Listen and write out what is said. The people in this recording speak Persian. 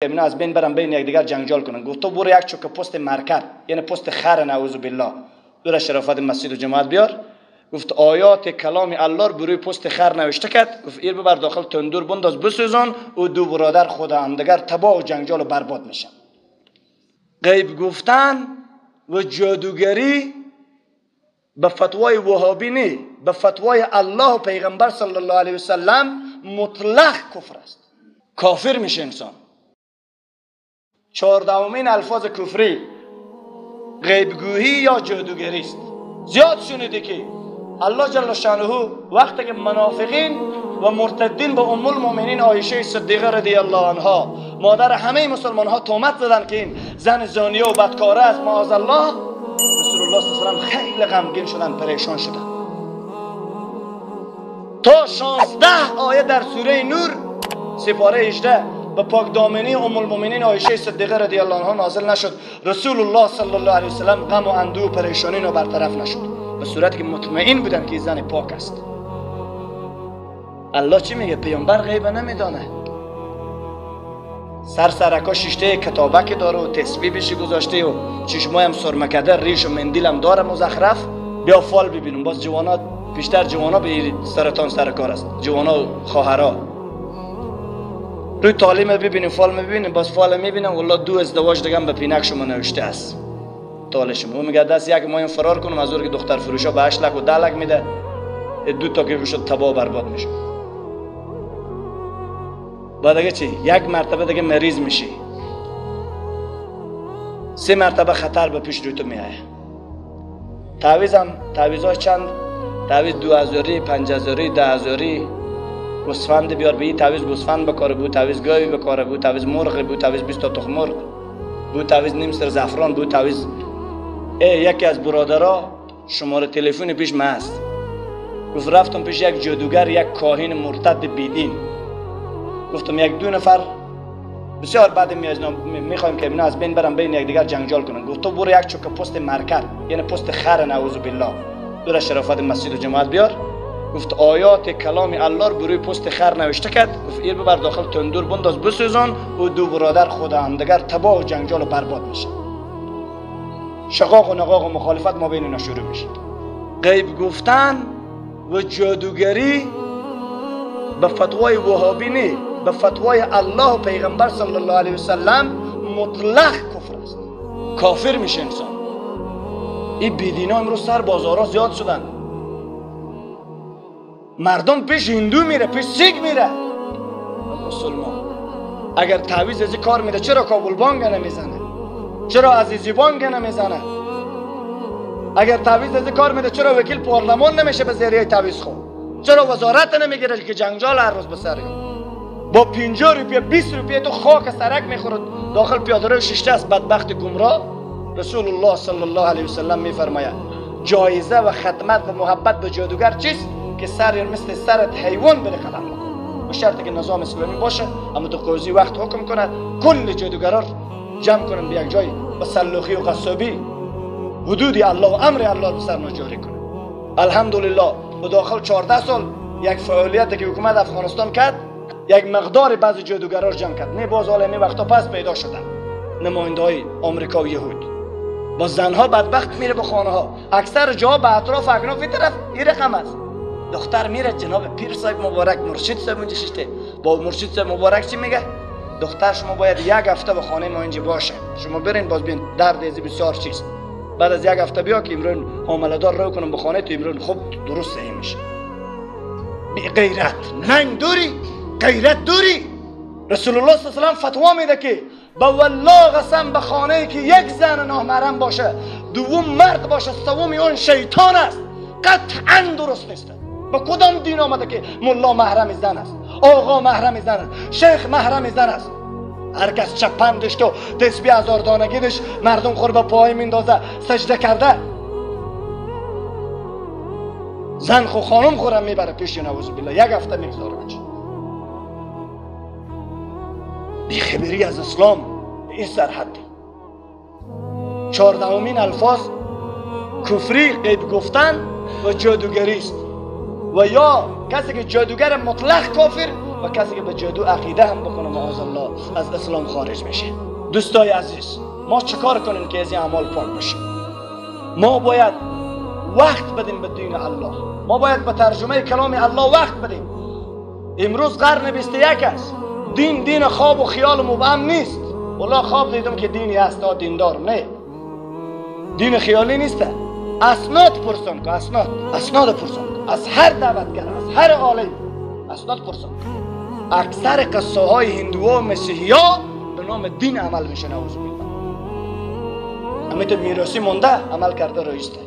اینا از بین برن بین یکدیگر جنجال کنن. گفت تو برو یک چوک پست مرکب، یعنی پست خر، نعوذ بالله، دور شرافت مسجد و جماعت بیار. گفت آیات کلام الله رو بروی پست خر نوشته کرد. گفت ایر ببر داخل تندور بنداز بسوزان و دو برادر خود همدیگر تباه و جنجال و برباد میشن. غیب گفتن و جادوگری به فتوای وهابی نه، به فتوای الله و پیغمبر صلی الله علیه و سلم مطلق کفر است. کافر میشه انسان. 14مین الفاظ کفری غیبگویی یا جادوگری است. زیاد شنیده که الله جل شانه وقتی که منافقین و مرتدین به ام المؤمنین عایشه صدیقه رضی الله عنها، مادر همه مسلمان ها، تهمت زدن که این زن زانیه و بدکاره است معاذ الله، رسول الله صلی الله علیه و سلم خیلی غمگین شدن، پریشان شدن. تا 16 آیه در سوره نور سپاره 18 به پاک دامنی ام المؤمنین عایشه صدیقه رضی الله عنها نازل نشد. رسول الله صلی الله علیه و سلم غم و اندوه و پریشانی رو برطرف نشد، به صورتی که مطمئن بودن که زن پاک است. الله چی میگه؟ پیامبر غیب نمیدانه. سرکا شیشته کتابک داره و تسبیح بشی گذاشته و چشمای هم سرمه کرده، ریش و مندیل هم داره مزخرف. بیا فال ببینیم. باز جوانا، بیشتر جوانا به سرطان سرکار است، جوانا و خواهرها. روی تعلیم ببینیم، فال میبینیم، باز فال میبینیم والله 2 ازدواج دیگه به پینک شما نوشته است. تالشم او میگه دست یک ماه فرار کنم از اون که دختر فروشا به 8 لک و 10 لک میده، 2 تا که شد تباه برباد میشه. بعد دیگه چی؟ یک مرتبه دیگه مریض میشی، 3 مرتبه خطر به پیش روی تو میایه. تعویضای چند؟ تعویض 2000، 5000، 10000. گوسفند بیار به این تعویض گوسفند بکاره بود، تعویض گاوی بکاره بود، تعویض مرغ بود، تعویض 20 تا تخم مرغ بود، تعویض نیم سر زعفران بود، تعویض. یکی از برادرها شماره تلفن پیش من هست. گفت رفتم پیش یک جادوگر، یک کاهن مرتد بیدین. گفتم 1-2 نفر بسیار بعد میخوایم که اینا از بین برن بین یکدیگر جنجال کنن. گفت تو برو یک چوک پست مرکب، یعنی پست خر، نعوذ بالله، دور شرافت مسجد و جماعت بیار. گفت آیات کلام الله رو بروی پست خر نوشته کرد. گفت ایر ببر داخل تندور بنداز بسوزان و 2 برادر خود همدیگر تباه و جنجال و برباد میشه. شقاق و نقاق و مخالفت ما بین اینا شروع میشه. غیب گفتن و جادوگری به فتوای وهابی نه، به فتوای الله و پیغمبر صلی الله علیه و سلم مطلق کفر است. کافر میشه انسان. این بیدینا امروز سر بازارها زیاد شدن. مردم پیش هندو میره، پیش سیک میره. مسلمان اگر تعویض از کار میده چرا کابل بانگ نمیزنه؟ چرا عزیزی بانگ نمیزنه؟ اگر تعویض از کار میده چرا وکیل پارلمان نمیشه به ذریعه تعویض خود؟ چرا وزارت نمیگیره که جنجال هر روز بسره؟ با 50 روپیه 20 روپیه تو خاک سرک میخورد داخل پیاده روی شیشته است بدبخت گمراه. رسول الله صلی الله علیه و سلم میفرماید جایزه و خدمت و محبت به جادوگر چیست؟ که سر مثل سرت حیوان بره قدم بکنه، به شرطی که نظام اسلامی باشه. اما تو قاضی وقت حکم کنه کل جادوگرا جمع کنن به یک جای، به سلوخی و قصابی حدود الله و امر الله رو سر جاری کنه. الحمدلله به داخل 14 سال یک فعالیتی که حکومت افغانستان کرد، یک مقدار بعضی جادوگرا رو جمع کرد. نه باز حالا نه وقتا پس پیدا شدن نماینده‌های آمریکا و یهود. با زنها بدبخت میره به خانه ها، اکثر جاها به اطراف اکناف این طرف این رقم است. دختر میره جناب پیر صاحب مبارک، مرشد صاحب اونجا شیشته، با مرشد صاحب مبارک چی میگه؟ دختر شما باید 1 هفته به خانه ما اینجا باشه، شما برین باز بین درد ازی بسیار چیست. بعد از 1 هفته بیا که امرون حامله دار رو کنم به خانه تو، امرون خوب درست صحیح میشه. بی غیرت، ننگ دوری، غیرت دوری. رسول الله صلی الله علیه و سلم فتوا میده که به والله قسم به خانه‌ای که یک زن نامحرم باشه، دوم مرد باشه، سومی اون شیطان است، قطعا درست نیست. با کدام دین آمده که ملا محرم زن است، آقا محرم زن است، شیخ محرم زن است؟ هر کس چپن داشت و تسبیح 1000 دانگی داشت، مردم خور به پای میندازه سجده کرده. زن خو خانم خورم میبره پیش نعوذ بالله، 1 هفته میگذاره بچه. بیخبری از اسلام به این سرحدی. 14مین الفاظ کفری غیب گفتن و جادوگری است. و یا کسی که جادوگر مطلق کافر و کسی که به جادو عقیده هم بکنه معاذ الله از اسلام خارج میشه. دوستای عزیز، ما چیکار کنیم که از این اعمال پاک بشیم؟ ما باید وقت بدیم به دین الله، ما باید به ترجمه کلام الله وقت بدیم. امروز قرن 21 است. دین خواب و خیال مبهم نیست. والله خواب دیدم که دینی هست، دیندارم. نه، دین خیالی نیست. اسناد پرسان کن، اسناد پرسان کن از هر دعوتگر، از هر عالم اسناد پرسان کن. اکثر قصه های هندوها و مسیحی ها به نام دین عمل میشه. نعوذ بالله. امیت میراثی مونده، عمل کرده رایسته.